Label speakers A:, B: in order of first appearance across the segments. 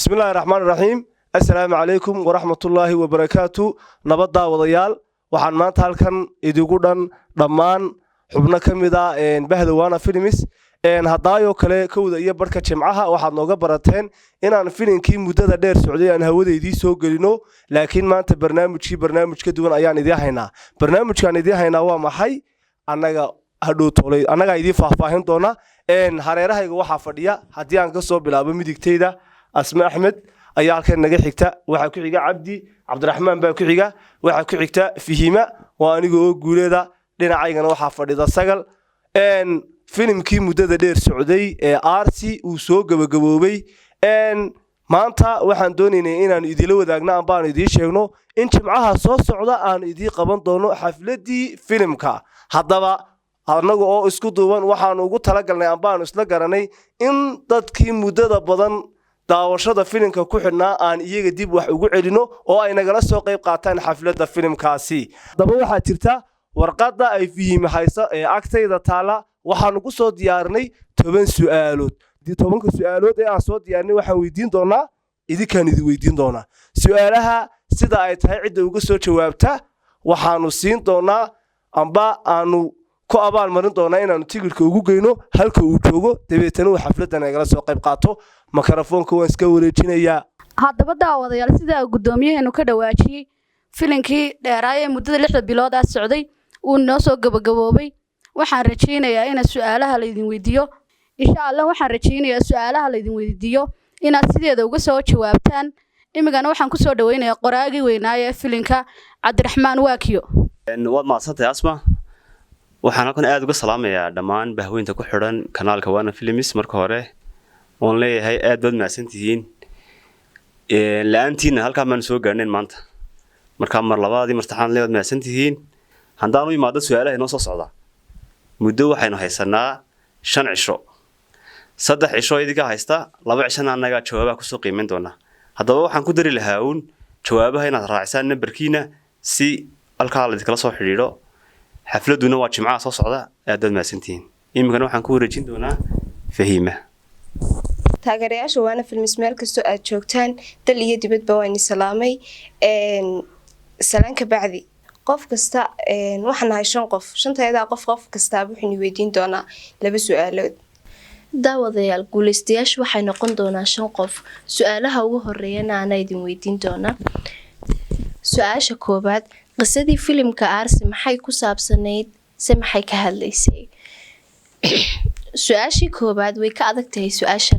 A: بسم الله الرحمن الرحيم السلام عليكم ورحمة الله وبركاته نبض وضيال waxaan maanta halkan idigu dhan dhammaan xubno kamida bahda waana films hadaayo kale kowda iyo barka jimcaha waxaad nooga barateen inaan filimkii muddada dheer socday aan hawadeedii soo galino laakiin maanta barnaamij ka duwan ayaan idin haynaa barnaamijkan idin haynaa waa maxay anaga hadhow toolay anaga idin faahfaahin doona hareerahayga waxa fadhiya hadii aan ka soo bilaabo midigteyda Asma Ahmed ayaa halkan naga xigta waxa ku xiga Cabdiraxmaan baa ku xiga waxa ku xigta Fihima waa aniga guuleeda dhinacaygana waxa fadhida Sagal filimkii muddada dheer socday ee RC uu soo gabagaboobay maanta waxaan doonaynaa inaan idin wadaagno aan baan idin sheegno in jimcaha soo socda aan idin qaban doono xafladii filimka haddaba anagu oo isku duuban waxaan ugu talagalnay aan baan isla garanay in dadkii muddada badan daawashada filimka ku xidhnaa aan iyaga dib wax ugu celino oo ay nagala soo qayb qaataan xafladda filimkaasi haddaba waxaa jirta warqadda ay Fihima hayso ee agtayda taala waxaan ugu soo diyaarinay 10 su'aalood 10 su'aalood ee aan soo diyaarinay waxaan weydiin doonaa idinkaan idin weydiin doonaa su'aalaha sida ay tahay cidda uga soo jawaabta waxaanu siin doonaa amba aanu ku abaal marin doonaa inaanu tigirka ugu geyno halka uu joogo dabeetana uu xafladda nagala soo qayb qaato makarafoonka waan iska wareejinayaa
B: haddaba daawadayaal sida gudoomiyaheenu ka dhawaajiyay filimkii dheeraayay muddada 6 bilood ah socday uu noo soo gabagaboobay waxaan rajaynayaa in su'aalaha la idin weydiiyo insha Allah waxaan rajaynayaa su'aalaha la idin weydiiyo inaad sideeda uga soo jawaabtaan imigana waxaan ku soo dhaweynayaa qoraagii weynaaye filimka Cabdiraxmaan Waakiyo
C: waad maasantay Asma waxaan halkan aad uga salaamayaa dhammaan bahweynta ku xidhan kanaalka Waana Films marka hore oon leeyahay aad baad maasantihiin laantiina halka man soo gaarneen maanta marka mar labaadii martaxaan leeyahay maasantihiin handaan u imaado su'aalaha inoo soo socda muddo waxaynu haysanaa 5 cisho 3 cisho idinka haysta 2 cishana anaga jawaabaha ku soo qiimeyn doona haddaba waxaan ku dari lahaa jawaabaha inaad raacisaan nambarkiina si halka la iskala soo xiriiro xafladuna waa jimcaha soo socda aad maasantihiin imikana waxaan ku wareejin doonaa Fihima
D: taageerayaasha Waana Films meel kasto aad joogtaan dal iyo dibadba waan salaamay salaanka bacdi qof kasta waxaan nahay 5 qof shantayda qof kasta wuxuu weydiin doonaa 2 su'aalood
E: daawadayaal guuleystayaashu waxay noqon doonaan 5 qof su'aalaha ugu horeeyana aan idin weydiin doonaa su'aasha koobaad qisadii filimka RC maxay ku saabsanayd se maxay ka hadlaysay su'aashii koobaad way ka adag tahay su'aasha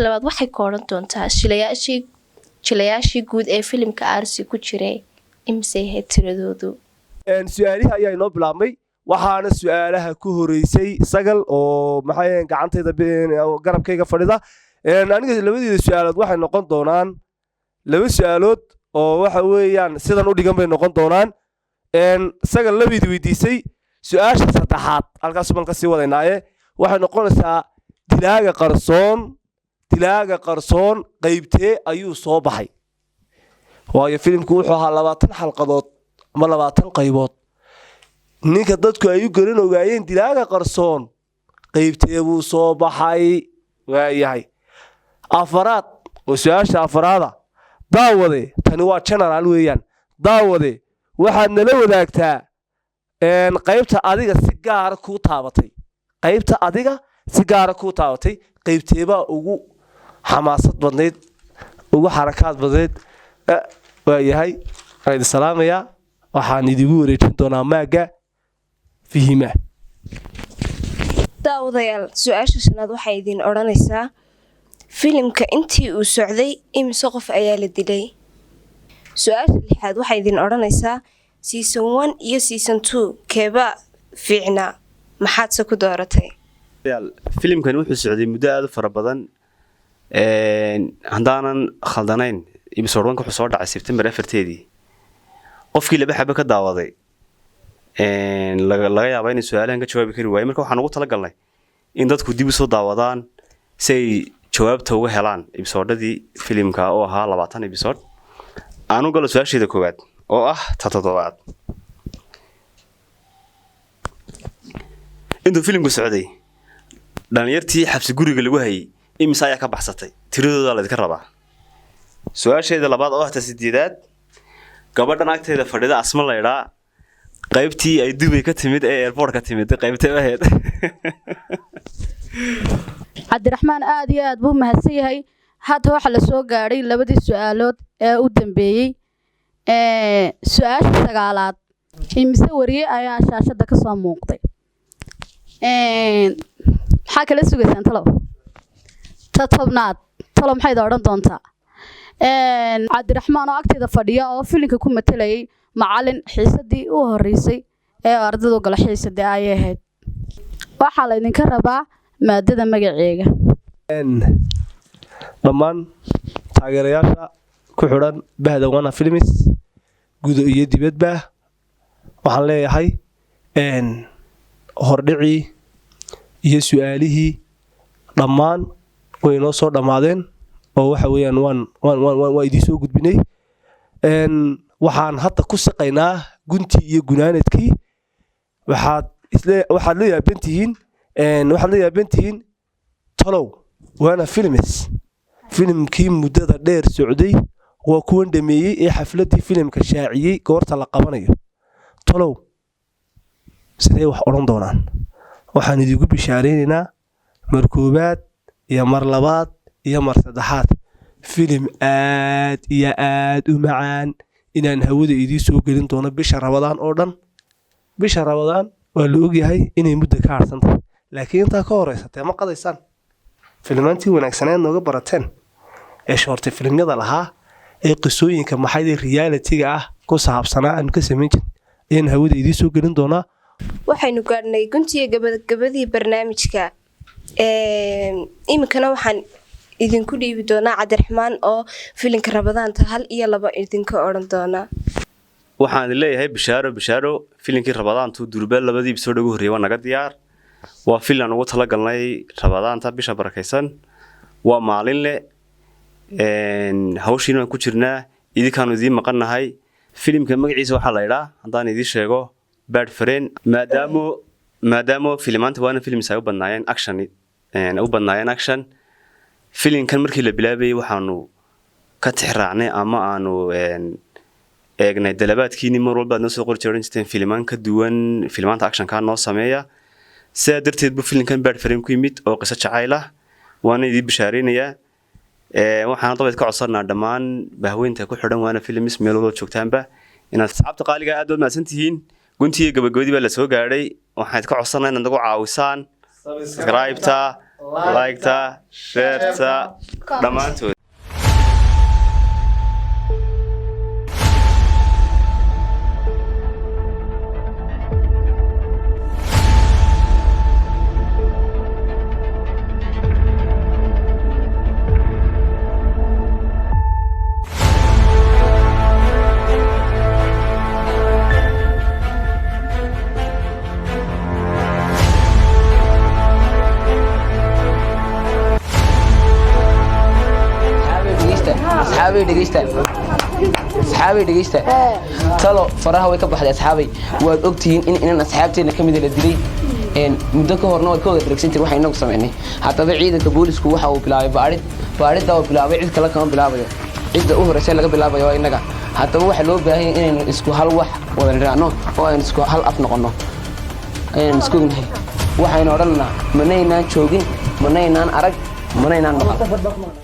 E: labaad waxay kooran doontaa jilayaashii guud ee filimka RC ku jiray imsay tiradoodu
A: su'aalihi ayaa inoo bilaabmay waxaana su'aalaha ku horeysay Sagal oo maxay gacantayda garabkayga fadhida aniga labadeeda su'aalood waxay noqon doonaan 2 su'aalood oo waxa weeyaan sidan u dhigan bay noqon doonaan Sagal labadeeda weydiisay su'aasha saddexaad halkaas baan ka sii wadaynaaye waxay noqonaysaa dilaaga qarsoon qaybtee ayuu soo baxay waayo filimku wuxuu ahaa 20 xalqadood ama 20 qaybood ninka dadku ay u garan ogaayeen dilaaga qarsoon qaybtee buu soo baxay waayahay afaraad oo su'aasha afaraada daawade tani waa general weeyaan daawade waxaad nala wadaagtaa qaybta adiga si gaar ku taabatay qaybteeba ugu xamaasad badneed ugu xarakaad badneed waayahay ayda salaamaya waxaan idigu wareejin doonaa maaga Fihima
D: daawadayaal su'aasha shanaad waxay idin oranaysaa filimka intii uu socday imisa qof ayaa la dilay su'aasha lixaad waxay idin oranaysaa season 1 iyo season 2 keeba fiicna maxaad se ku dooratay
C: filimkan wuxuu socday muddo aad u fara badan handaanan khaldanayn episode 1 wuxuu soo dhacay September 4teedii qofkii laba xaba ka daawaday laga yaabaa in su'aalahan ka jawaabi kari waayay marka waxaan ugu talagalnay in dadku dib u soo daawadaan si ay jawaabta uga helaan episode-dadii filimka oo ahaa 20 episode aanu galo su'aasheeda koowaad oo ah toddobaad intuu filimku socday dhalinyartii xabsi guriga lagu hayay imise ayaa ka baxsatay tiradooda la idinka rabaa su-aasheeda labaad oo ahta 8aad gabadhan agteeda fadhida asma laydhaa qaybtii ay Dubai ka timid ee airport ka timid qaybtay ahayd
B: cabdiraxmaan aad iyo aad buu mahadsan yahay hadda waxa la soo gaaray labadii su'aalood ee u dambeeyay su'aasha 9aad imise wariye ayaa shaashada ka soo muuqday maxaa kala sugaysaan talo tobnaad talo maxay odhan doontaa cabdiraxmaan oo agteeda fadhiya oo filinka ku matalayay macallin xiisadii u horeysay ee ardaydu gala xiisadii ay ahayd waxaa la idinka rabaa maadada magaceega
A: dhammaan taageerayaasha ku xidhan Bahda Wana Films guud iyo dibadba waxaan leeyahay hordhici iyo su'aalihii dhammaan way noo soo dhamaadeen oo waxa weeyaan waan idin soo gudbinay waxaan hadda ku shaqaynaa gunti iyo gunaanadkii waxaad la yaabantihiin talow Wana Films filimkii muddada dheer socday waa kuwan dhameeyay ee xafladii filimka shaaciyay goorta la qabanayo talow sidee wax oran doonaan waxaan idinku bishaareynaa mar koobaad iyo mar labaad iyo mar saddexaad filim aad iyo aad u macaan inaan hawada idin soo gelin doono bisha Ramadaan oo dhan bisha Ramadaan waa la ogyahay inay muddo ka harsan tahay laakiin inta ka horeysatay ma qadaysaan filmaantii wanaagsaneed nooga barateen ee shorti filimyada lahaa ee qisooyinka maxay reality-ga ah ku saabsanaa aan ka sameyn in hawada idin soo gelin doona
D: waxaynu gaadhnay guntiga gabadii barnaamijka iminkana waxaan idinku dhiibi doonaa Cabdiraxmaan oo filinka Ramadaanta 1 iyo 2 idinka oran doona
C: waxaan leeyahay bishaaro filinkii Ramadaantu durbeel labadii episode ugu horeeyay waa naga diyaar waa filan ugu tala galnay Ramadaanta bisha barakeysan waa maalin le hawshiina ku jirnaa idinkaan idin maqanahay filimka magaciisa waxa la yiraahdaa hadaan idin sheego Bad Friend maadaamo filmaanta Wana Films ay u badnaayeen action filimkan markii la bilaabay waxaanu ka tixraacnay ama aanu eegnay dalabaadkiini mar walba noo soo qor jireen filmaan ka duwan filmaanta action ka noo sameeya sida darteed bu filimkan Bad Friend ku yimid oo qiso jacayl ah waana idin bishaareynaya waxaan dabad ka codsanaa dhamaan bahweynta ku xidhan Wana Films meel wada joogtaanba inaad asxaabta qaaliga aad u maasantihiin guntiga gabagabadii baa la soo gaaray waxaan ka codsanaa inaad nagu caawisaan subscribe-ta like-ta share-ta dhamaantood
F: asxaabay dhageysta talo faraha way ka baxday asxaabay waad ogtihiin in asxaabteena kamid la dilay muddo ka horna way ka wada dirigsantir waxa inagu sameynay haddaba ciidanka boolisku waxa uu bilaabay baarida uu bilaabay cid kale kama bilaabayo cidda u horeysay laga bilaabayo waa inaga haddaba waxa loo baahan yahay inaynu isku hal wax wada raacno oo aynu isku hal af noqono isku ognahay waxaynu odhanaa manaynaan joogin manaynaan arag manaynaan maqal